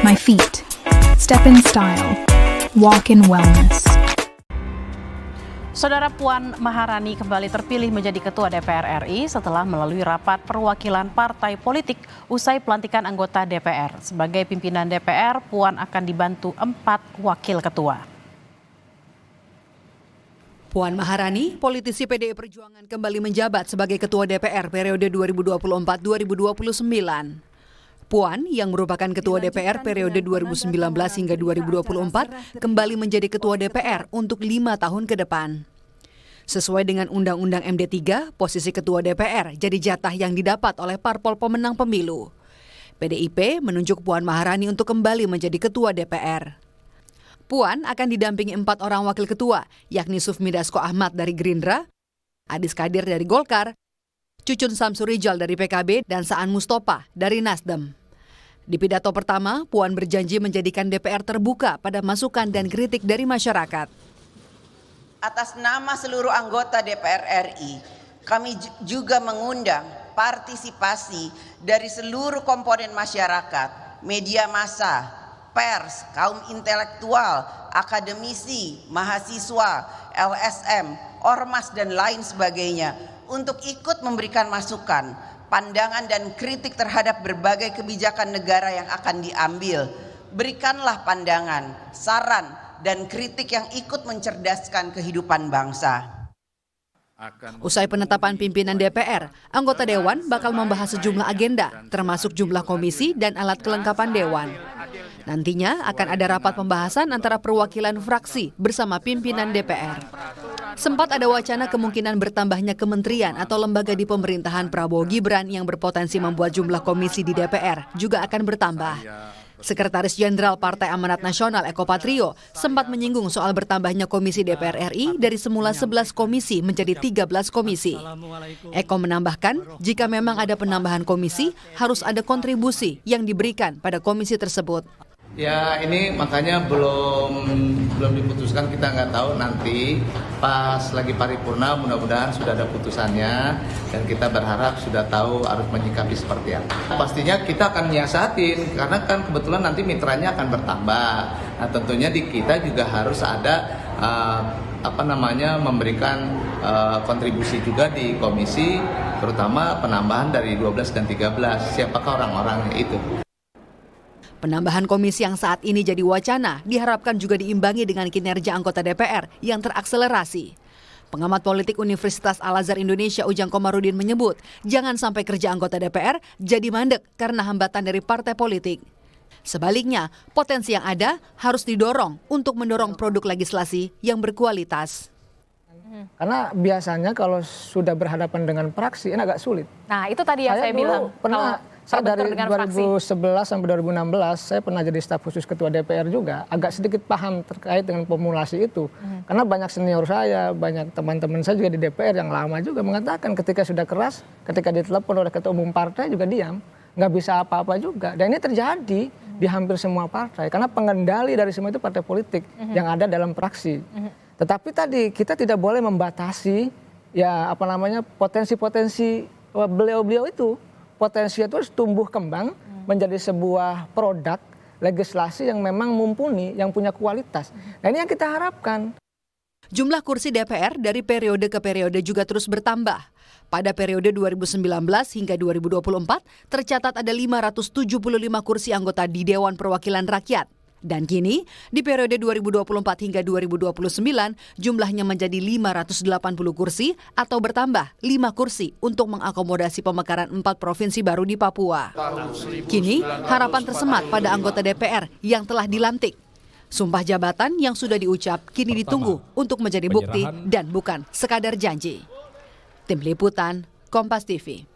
my feet. Step in style. Walk in wellness. Saudara Puan Maharani kembali terpilih menjadi Ketua DPR RI setelah melalui rapat perwakilan partai politik usai pelantikan anggota DPR. Sebagai pimpinan DPR, Puan akan dibantu 4 wakil ketua. Puan Maharani, politisi PDI Perjuangan, kembali menjabat sebagai Ketua DPR periode 2024-2029. Puan, yang merupakan Ketua DPR periode 2019 hingga 2024, kembali menjadi Ketua DPR untuk 5 tahun ke depan. Sesuai dengan Undang-Undang MD3, posisi Ketua DPR jadi jatah yang didapat oleh parpol pemenang pemilu. PDIP menunjuk Puan Maharani untuk kembali menjadi Ketua DPR. Puan akan didampingi 4 orang wakil ketua, yakni Sufmi Dasko Ahmad dari Gerindra, Adis Kadir dari Golkar, Cucun Samsurijal dari PKB, dan Saan Mustopa dari Nasdem. Di pidato pertama, Puan berjanji menjadikan DPR terbuka pada masukan dan kritik dari masyarakat. Atas nama seluruh anggota DPR RI, kami juga mengundang partisipasi dari seluruh komponen masyarakat, media massa, pers, kaum intelektual, akademisi, mahasiswa, LSM, ormas, dan lain sebagainya untuk ikut memberikan masukan, pandangan, dan kritik terhadap berbagai kebijakan negara yang akan diambil. Berikanlah pandangan, saran, dan kritik yang ikut mencerdaskan kehidupan bangsa. Usai penetapan pimpinan DPR, anggota Dewan bakal membahas sejumlah agenda, termasuk jumlah komisi dan alat kelengkapan Dewan. Nantinya akan ada rapat pembahasan antara perwakilan fraksi bersama pimpinan DPR. Sempat ada wacana kemungkinan bertambahnya kementerian atau lembaga di pemerintahan Prabowo Gibran yang berpotensi membuat jumlah komisi di DPR juga akan bertambah. Sekretaris Jenderal Partai Amanat Nasional Eko Patrio sempat menyinggung soal bertambahnya komisi DPR RI dari semula 11 komisi menjadi 13 komisi. Eko menambahkan, jika memang ada penambahan komisi, harus ada kontribusi yang diberikan pada komisi tersebut. Ya, ini makanya belum diputuskan, kita nggak tahu nanti pas lagi paripurna mudah-mudahan sudah ada putusannya dan kita berharap sudah tahu harus menyikapi seperti apa. Pastinya kita akan nyiasatin karena kan kebetulan nanti mitranya akan bertambah. Nah, tentunya di kita juga harus ada memberikan kontribusi juga di komisi, terutama penambahan dari 12 dan 13. Siapakah orang-orangnya itu? Penambahan komisi yang saat ini jadi wacana diharapkan juga diimbangi dengan kinerja anggota DPR yang terakselerasi. Pengamat politik Universitas Al-Azhar Indonesia Ujang Komarudin menyebut, jangan sampai kerja anggota DPR jadi mandek karena hambatan dari partai politik. Sebaliknya, potensi yang ada harus didorong untuk mendorong produk legislasi yang berkualitas. Karena biasanya kalau sudah berhadapan dengan praksi ini agak sulit. Nah, itu tadi yang saya bilang. Saya dari 2011 sampai 2016 saya pernah jadi staf khusus ketua DPR juga, agak sedikit paham terkait dengan formulasi itu. Karena banyak senior saya, banyak teman-teman saya juga di DPR yang lama juga mengatakan ketika sudah keras, ketika ditelepon oleh ketua umum partai juga diam, nggak bisa apa-apa juga. Dan ini terjadi di hampir semua partai karena pengendali dari semua itu partai politik yang ada dalam praksi. Tetapi tadi kita tidak boleh membatasi potensi-potensi beliau-beliau itu. Potensi itu harus tumbuh kembang menjadi sebuah produk legislasi yang memang mumpuni, yang punya kualitas. Nah, ini yang kita harapkan. Jumlah kursi DPR dari periode ke periode juga terus bertambah. Pada periode 2019 hingga 2024 tercatat ada 575 kursi anggota di Dewan Perwakilan Rakyat. Dan kini, di periode 2024 hingga 2029, jumlahnya menjadi 580 kursi atau bertambah 5 kursi untuk mengakomodasi pemekaran 4 provinsi baru di Papua. Kini, harapan tersemat pada anggota DPR yang telah dilantik. Sumpah jabatan yang sudah diucap kini ditunggu untuk menjadi bukti dan bukan sekadar janji. Tim Liputan, Kompas TV.